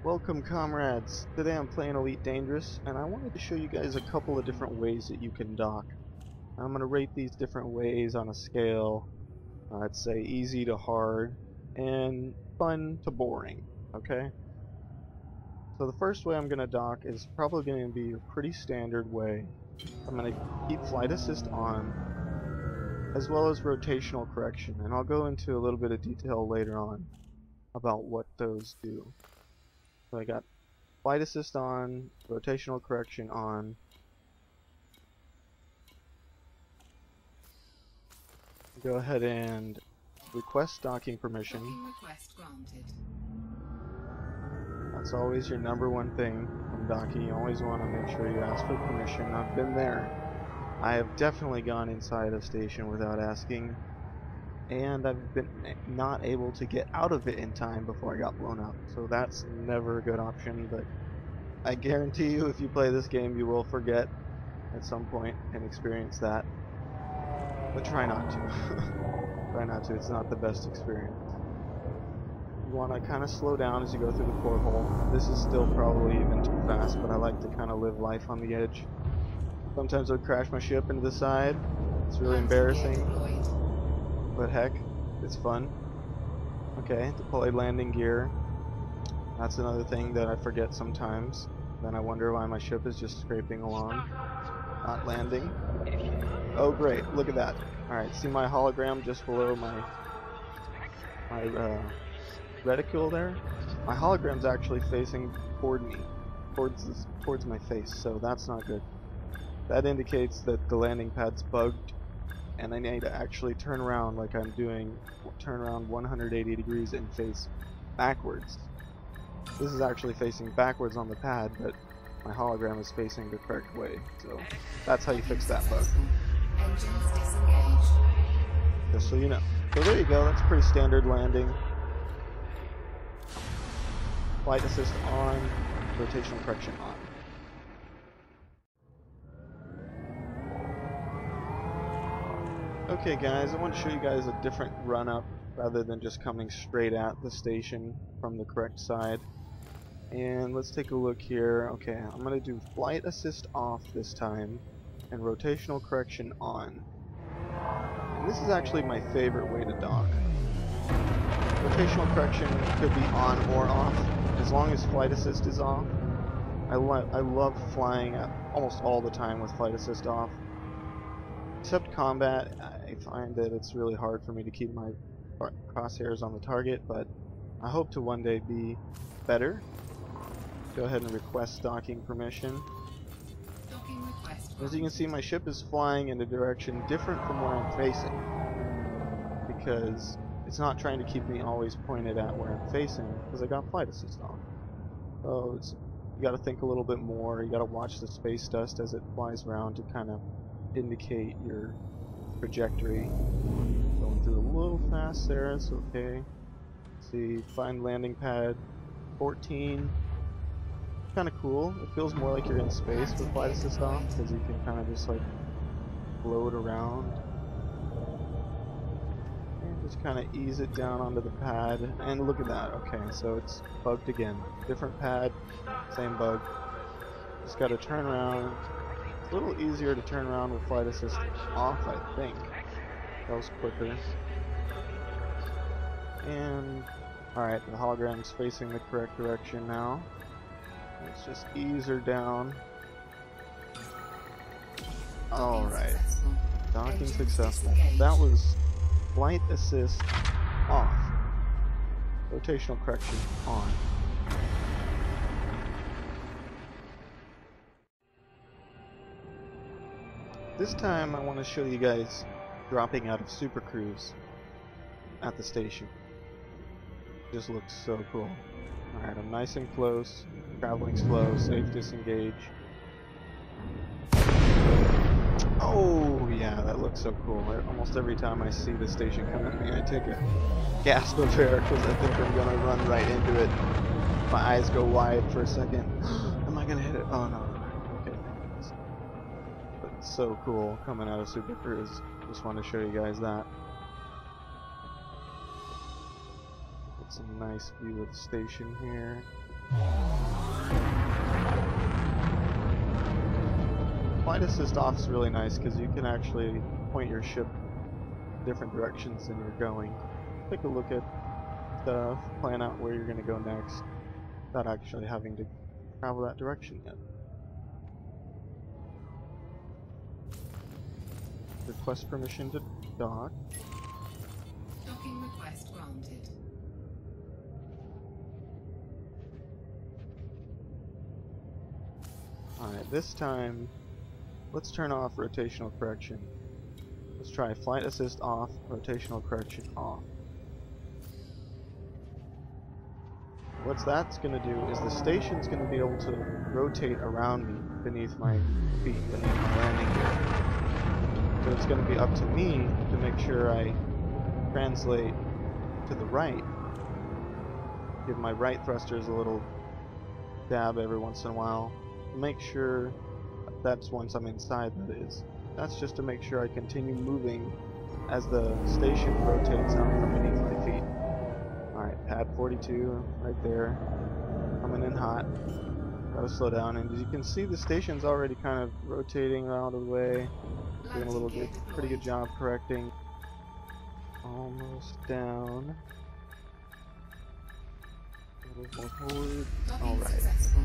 Welcome comrades! Today I'm playing Elite Dangerous and I wanted to show you guys a couple of different ways that you can dock. I'm going to rate these different ways on a scale, I'd say easy to hard and fun to boring, okay? So the first way I'm going to dock is probably going to be a pretty standard way. I'm going to keep flight assist on as well as rotational correction, and I'll go into a little bit of detail later on about what those do. So I got flight assist on, rotational correction on. Go ahead and request docking permission. Docking request granted. That's always your number one thing when docking. You always want to make sure you ask for permission. I've been there. I have definitely gone inside a station without asking, and I've been not able to get out of it in time before I got blown up. So that's never a good option, but I guarantee you if you play this game you will forget at some point and experience that. But try not to. Try not to, it's not the best experience. You want to kind of slow down as you go through the porthole. This is still probably even too fast, but I like to kind of live life on the edge. Sometimes I'll crash my ship into the side. It's really embarrassing. But heck, it's fun. Okay, deploy landing gear. That's another thing that I forget sometimes. Then I wonder why my ship is just scraping along, not landing. Oh great, look at that. Alright, see my hologram just below my reticule there? My hologram's actually facing toward me, towards my face, so that's not good. That indicates that the landing pad's bugged, and I need to actually turn around like I'm doing, turn around 180 degrees and face backwards. This is actually facing backwards on the pad, but my hologram is facing the correct way, so that's how you fix that bug. Engines disengaged. Just so you know. So there you go, that's a pretty standard landing. Flight assist on, rotational correction on. Okay guys, I want to show you guys a different run-up rather than just coming straight at the station from the correct side. And let's take a look here. Okay, I'm going to do flight assist off this time and rotational correction on. And this is actually my favorite way to dock. Rotational correction could be on or off, as long as flight assist is off. I love flying almost all the time with flight assist off. Except combat, I find that it's really hard for me to keep my crosshairs on the target, but I hope to one day be better. Go ahead and request docking permission. Docking request As you can see, my ship is flying in a direction different from where I'm facing, because it's not trying to keep me always pointed at where I'm facing, because I got flight assist on. So you got to think a little bit more. You got to watch the space dust as it flies around to kind of indicate your trajectory. Going through a little fast there, it's okay. Let's see, find landing pad 14. Kind of cool. It feels more like you're in space with flight assist off, because you can kind of just like float around and just kind of ease it down onto the pad. And look at that. Okay, so it's bugged again. Different pad, same bug. Just got to turn around. It's a little easier to turn around with flight assist off, I think. That was quicker. And alright, the hologram's facing the correct direction now. Let's just ease her down. Alright. Docking successful. That was flight assist off. Rotational correction on. This time I want to show you guys dropping out of Super Cruise at the station. Just looks so cool. Alright, I'm nice and close, traveling slow, safe disengage. Oh yeah, that looks so cool. Almost every time I see the station come at me, I take a gasp of air because I think I'm going to run right into it. My eyes go wide for a second. Am I going to hit it? Oh no. Okay. But it's so cool coming out of Super Cruise. Just want to show you guys that. Get some nice view of the station here. Flight assist off is really nice because you can actually point your ship different directions than you're going. Take a look at stuff, plan out where you're going to go next without actually having to travel that direction yet. Request permission to dock. Docking request granted. Alright, this time let's turn off rotational correction. Let's try flight assist off, rotational correction off. What that's going to do is the station's going to be able to rotate around me beneath my feet, beneath my landing gear. So it's going to be up to me to make sure I translate to the right. Give my right thrusters a little dab every once in a while. Make sure that's once I'm inside, that is. That's just to make sure I continue moving as the station rotates out from beneath my feet. Alright, pad 42 right there. Coming in hot. Gotta slow down, and as you can see, the station's already kind of rotating out of the way. Doing a little good, pretty good job correcting. Almost down. A little more forward. Alright. Successful.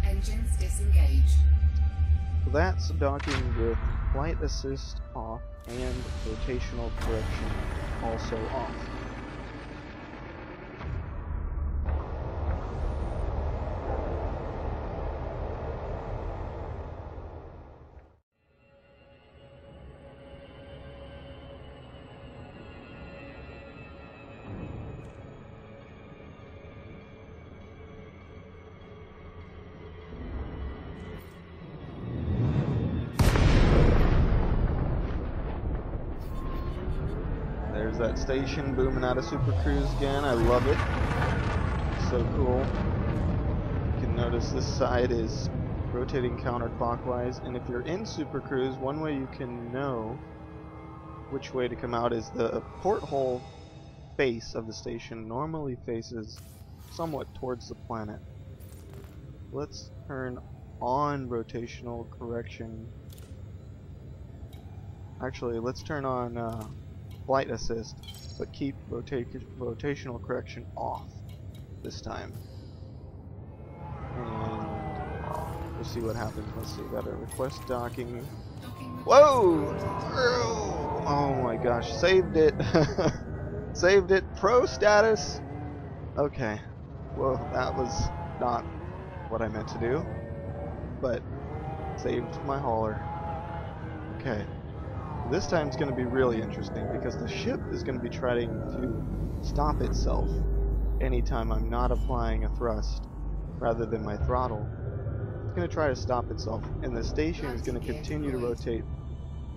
Engines disengaged. So that's docking with flight assist off and rotational correction also off. There's that station booming out of Super Cruise again. I love it. So cool. You can notice this side is rotating counterclockwise, and if you're in Super Cruise, one way you can know which way to come out is the porthole face of the station normally faces somewhat towards the planet. Let's turn on rotational correction. Actually, let's turn on flight assist, but keep rotational correction off this time. And we'll see what happens. Let's see, got a request docking. Whoa! Oh my gosh, saved it! Saved it! Pro status! Okay. Whoa, that was not what I meant to do, but saved my hauler. Okay. This time it's going to be really interesting because the ship is going to be trying to stop itself anytime I'm not applying a thrust rather than my throttle. It's going to try to stop itself, and the station is going to continue to rotate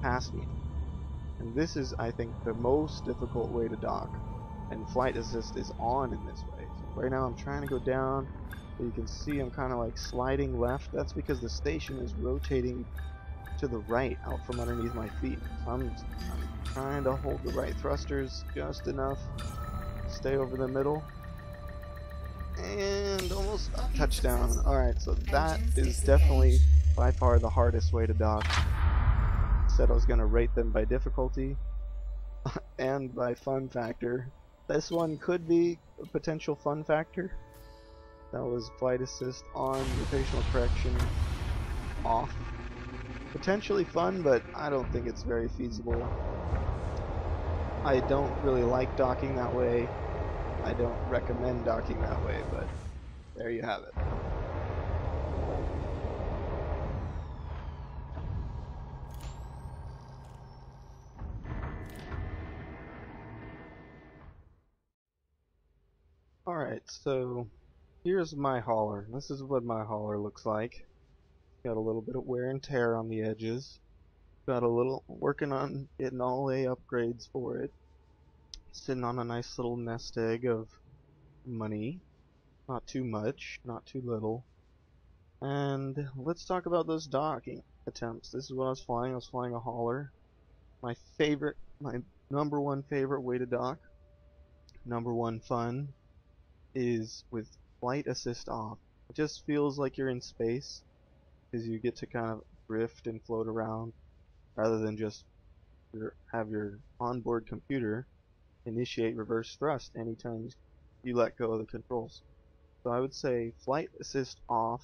past me. And this is, I think, the most difficult way to dock, and flight assist is on in this way. So right now I'm trying to go down, but you can see I'm kind of like sliding left. That's because the station is rotating to the right out from underneath my feet. So I'm trying to hold the right thrusters just enough, stay over the middle, and almost touchdown. Alright, so that is definitely by far the hardest way to dock. Said I was going to rate them by difficulty and by fun factor. This one could be a potential fun factor. That was flight assist on, rotational correction off. Potentially fun, but I don't think it's very feasible. I don't really like docking that way. I don't recommend docking that way, but there you have it. Alright, so here's my hauler. This is what my hauler looks like. Got a little bit of wear and tear on the edges. Got a little working on getting all A upgrades for it. Sitting on a nice little nest egg of money. Not too much, not too little. And let's talk about those docking attempts. This is what I was flying. I was flying a hauler. My number one favorite way to dock, number one fun, is with flight assist off. It just feels like you're in space because you get to kind of drift and float around rather than just have your onboard computer initiate reverse thrust anytime you let go of the controls. So I would say flight assist off,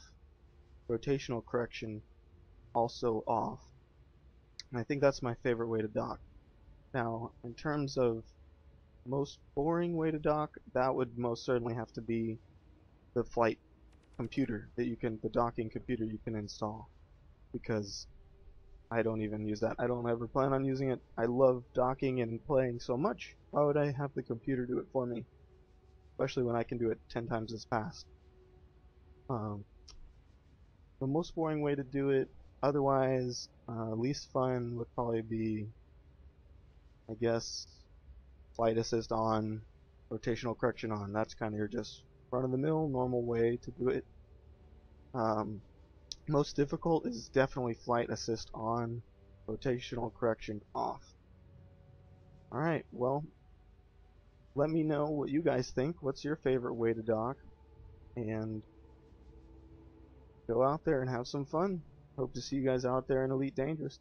rotational correction also off. And I think that's my favorite way to dock. Now, in terms of most boring way to dock, that would most certainly have to be the flight computer the docking computer you can install, because I don't even use that. I don't ever plan on using it. I love docking and playing so much. Why would I have the computer do it for me? Especially when I can do it 10 times as fast. The most boring way to do it, otherwise, least fun would probably be, I guess, flight assist on, rotational correction on. That's kind of your just run-of-the-mill, normal way to do it. Most difficult is definitely flight assist on, rotational correction off. Alright, well, let me know what you guys think. What's your favorite way to dock? And go out there and have some fun. Hope to see you guys out there in Elite Dangerous.